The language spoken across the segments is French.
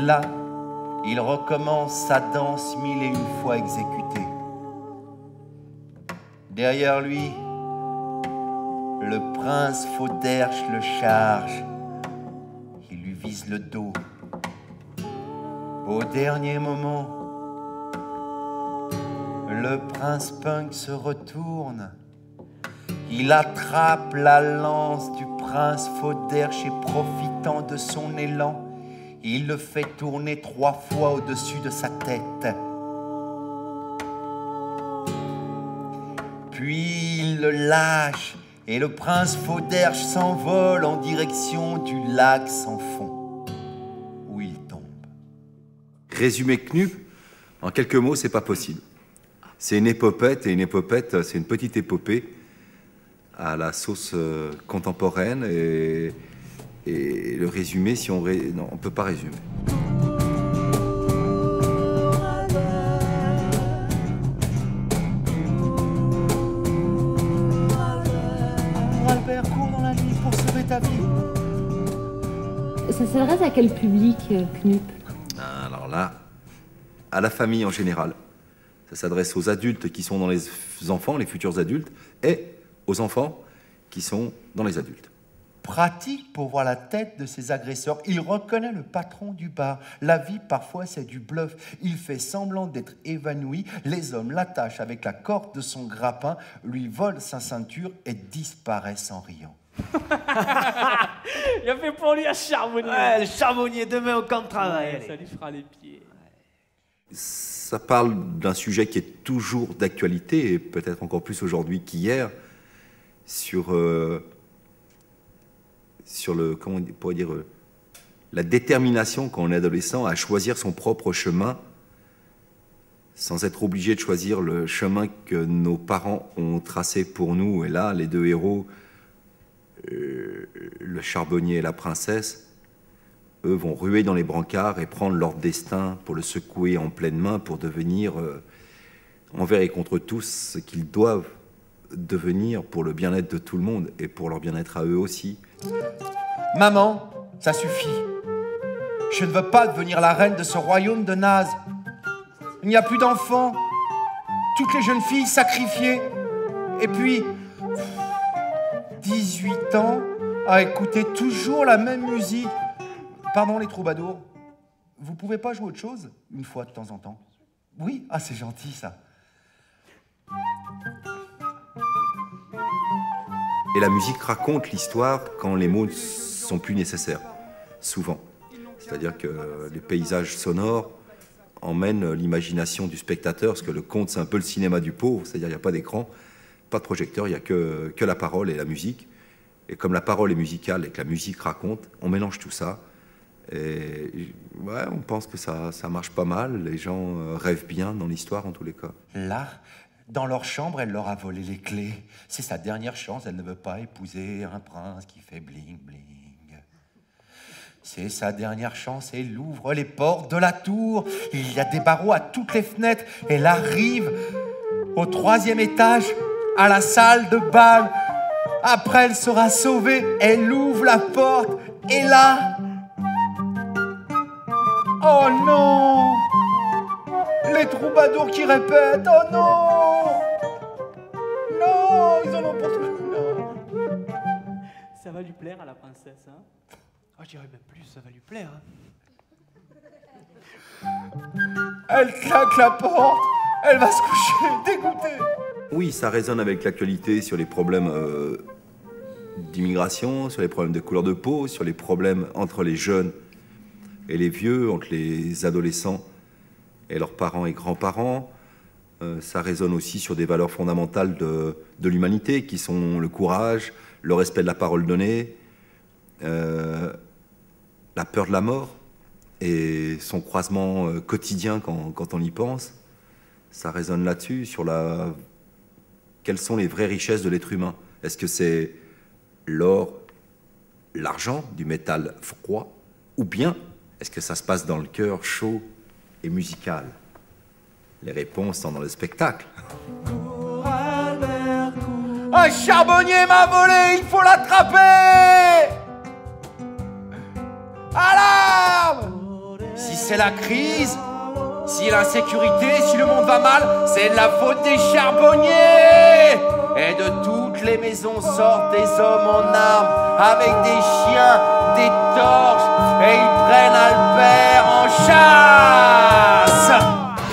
là, il recommence sa danse 1001 fois exécutée. Derrière lui, le prince Fauderche le charge. Il lui vise le dos. Au dernier moment, le prince Punk se retourne. Il attrape la lance du prince Fauderche et profitant de son élan, il le fait tourner 3 fois au-dessus de sa tête. Puis il le lâche et le prince Fauderche s'envole en direction du lac sans fond, où il tombe. Résumer Knup, en quelques mots, c'est pas possible. C'est une épopette, et une épopette, c'est une petite épopée à la sauce contemporaine, et le résumé, si on... Non, on peut pas résumer. Albert, cours dans la nuit pour sauver ta vie. Ça s'adresse à quel public, Knup? Alors là, à la famille en général. Ça s'adresse aux adultes qui sont dans les enfants, les futurs adultes, et aux enfants qui sont dans les adultes. Pratique pour voir la tête de ses agresseurs. Il reconnaît le patron du bar. La vie, parfois, c'est du bluff. Il fait semblant d'être évanoui. Les hommes l'attachent avec la corde de son grappin, lui volent sa ceinture et disparaissent en riant. Il a fait pour lui un charbonnier. Ouais, le charbonnier, demain au camp de travail. Ouais, ça lui fera les pieds. Ça parle d'un sujet qui est toujours d'actualité, et peut-être encore plus aujourd'hui qu'hier, sur le, comment on pourrait dire, la détermination quand on est adolescent à choisir son propre chemin sans être obligé de choisir le chemin que nos parents ont tracé pour nous. Et là, les 2 héros, le charbonnier et la princesse, eux vont ruer dans les brancards et prendre leur destin pour le secouer en pleine main pour devenir, envers et contre tous, ce qu'ils doivent devenir pour le bien-être de tout le monde et pour leur bien-être à eux aussi. Maman, ça suffit. Je ne veux pas devenir la reine de ce royaume de nazes. Il n'y a plus d'enfants. Toutes les jeunes filles sacrifiées. Et puis, 18 ans à écouter toujours la même musique. Pardon les troubadours, vous pouvez pas jouer autre chose une fois de temps en temps? Oui? Ah, c'est gentil ça. Et la musique raconte l'histoire quand les mots ne sont plus nécessaires, souvent. C'est-à-dire que les paysages sonores emmènent l'imagination du spectateur, parce que le conte, c'est un peu le cinéma du pauvre, c'est-à-dire il n'y a pas d'écran, pas de projecteur, il n'y a que la parole et la musique. Et comme la parole est musicale et que la musique raconte, on mélange tout ça. Et ouais, on pense que ça marche pas mal, les gens rêvent bien dans l'histoire en tous les cas. Là, dans leur chambre, elle leur a volé les clés. C'est sa dernière chance, elle ne veut pas épouser un prince qui fait bling bling. C'est sa dernière chance, elle ouvre les portes de la tour. Il y a des barreaux à toutes les fenêtres. Elle arrive au 3e étage, à la salle de bal. Après, elle sera sauvée. Elle ouvre la porte. Et là... Oh non! Les troubadours qui répètent. Oh non! Non! Ils en ont pour tout. Non. Ça va lui plaire à la princesse, hein? Oh, je dirais même plus, ça va lui plaire. Elle claque la porte. Elle va se coucher, dégoûtée. Oui, ça résonne avec l'actualité sur les problèmes d'immigration, sur les problèmes de couleur de peau, sur les problèmes entre les jeunes et les vieux, entre les adolescents et leurs parents et grands-parents. Ça résonne aussi sur des valeurs fondamentales de l'humanité, qui sont le courage, le respect de la parole donnée, la peur de la mort et son croisement quotidien quand on y pense. Ça résonne là-dessus, sur quelles sont les vraies richesses de l'être humain. Est-ce que c'est l'or, l'argent, du métal froid, ou bien est-ce que ça se passe dans le cœur chaud et musical? Les réponses sont dans le spectacle. Un charbonnier m'a volé, il faut l'attraper! Alarme! Si c'est la crise, si l'insécurité, si le monde va mal, c'est de la faute des charbonniers. Et de toutes les maisons sortent des hommes en armes, avec des chiens, des torches, et ils prennent Albert en chasse.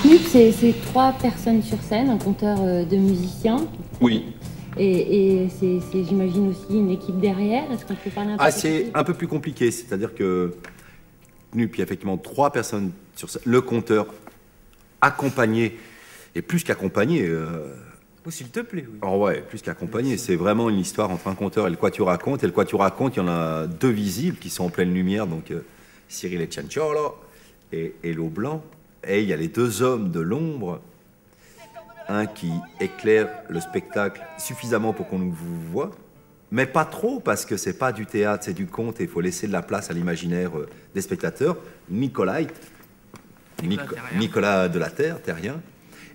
Knut, c'est 3 personnes sur scène, un compteur de musiciens. Oui. Et c'est, j'imagine, aussi une équipe derrière. Est-ce qu'on peut parler un peu C'est un peu plus compliqué, c'est-à-dire que Knut, il y a effectivement 3 personnes sur scène. Le compteur accompagné, et plus qu'accompagné. Oh, s'il te plaît, oui. Oh ouais, plus qu'accompagné, c'est vraiment une histoire entre un compteur et le quatuor à conte. Et le quatuor à conte, il y en a 2 visibles qui sont en pleine lumière, donc Cyril et Cianciolo et Hello Blanc. Et il y a les 2 hommes de l'ombre, un qui éclaire le spectacle suffisamment pour qu'on nous voit, mais pas trop, parce que c'est pas du théâtre, c'est du conte, et il faut laisser de la place à l'imaginaire des spectateurs. Nicolas de la Terre, terrien.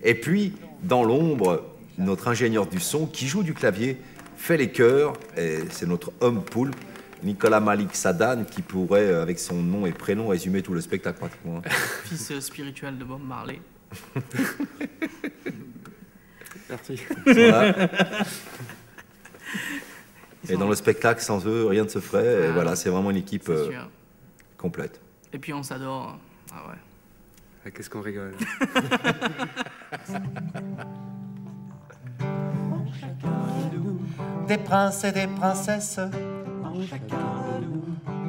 Et puis, dans l'ombre, notre ingénieur du son, qui joue du clavier, fait les chœurs, et c'est notre homme poulpe, Nicolas Malik Sadan, qui pourrait, avec son nom et prénom, résumer tout le spectacle pratiquement. Fils spirituel de Bob Marley. Merci. Voilà. Et dans le spectacle, sans eux, rien ne se ferait. Et voilà, c'est vraiment une équipe complète. Et puis on s'adore. Ah ouais. Ah, qu'est-ce qu'on rigole. Des princes et des princesses,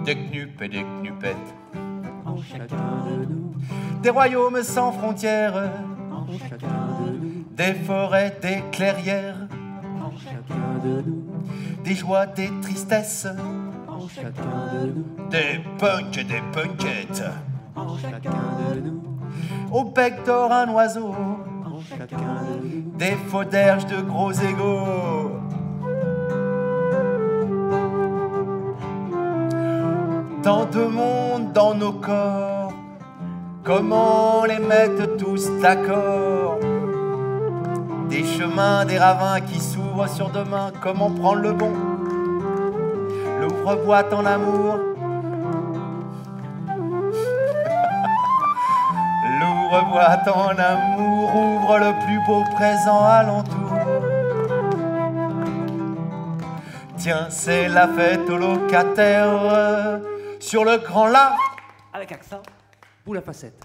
des knups et des knupettes, des royaumes sans frontières, des forêts, des clairières, des joies, des tristesses, des punks et des punkettes, au bec d'or un oiseau, des fauderges de gros égaux. Tant de monde dans nos corps, comment les mettre tous d'accord? Des chemins, des ravins qui s'ouvrent sur demain, comment prendre le bon? L'ouvre-boîte en amour. L'ouvre-boîte en amour ouvre le plus beau présent alentour. Tiens, c'est la fête aux locataires sur le grand lac. Avec accent ou la facette.